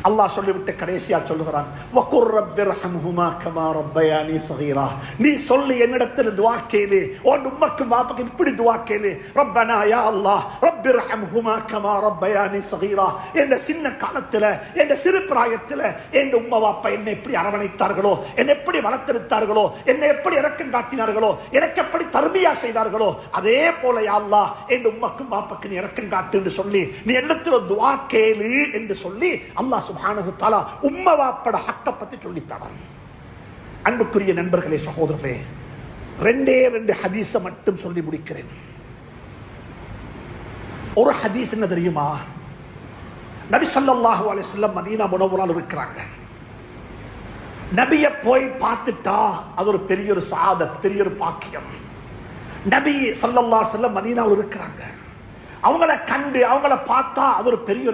அல்லாஹ் சொல்லிவிட்டு கடைசியா சொல்லுகிறான், வகுர் ரப்பிர்ஹம்ஹுமா கமா ரப்பயானி ஸகீரா. நீ சொல்லி என்னிடத்தில் துஆ கேளு, உன் உம்மக்கும் பாப்பாக்கும் இப்படி துஆ கேளு, ரப்பனா யா அல்லாஹ் ரப்பிர்ஹம்ஹுமா கமா ரப்பயானி ஸகீரா. என்ற சின்ன காலத்துல, என்ற சிறு பிராயத்துல என் உம்மா பாப்பா என்னை எப்படி அரவணைத்தார்களோ, என்னை எப்படி வளர்த்தெடுத்தார்களோ, என்னை எப்படி இரக்கம் காட்டினார்களோ, எனக்கு எப்படி தர்பியா செய்தார்களோ, அதே போல யா அல்லாஹ் என் உம்மக்கும் பாப்பாக்கு நீ இரக்கம் காட்டு என்று சொல்லி நீ என்னிடத்தில் துஆ கேளு என்று சொல்லி அல்லாஹ் சுப்ஹானஹு வ தஆலா உம்ம வாப்பட ஹக்க பத்தி சொல்லித்தரான். அன்புக்குரிய நண்பர்களே, சகோதரர்களே, ரெண்டு ஹதீஸ மட்டும் சொல்லி முடிக்கிறேன். ஒரு ஹதீஸ் என்ன தெரியுமா? நபி ஸல்லல்லாஹு அலைஹி வஸல்லம் மதீனா முனவ்வரால இருக்கிறாங்க. நபியை போய் பார்த்துட்டா அது ஒரு பெரிய ஒரு சஆதத், பெரிய ஒரு பாக்கியம். நபி ஸல்லல்லாஹு அலைஹி வஸல்லம் மதீனாவில் இருக்கிறாங்க. அவங்கள கண்டு அவங்கள பார்த்தா அது ஒரு பெரிய ஒரு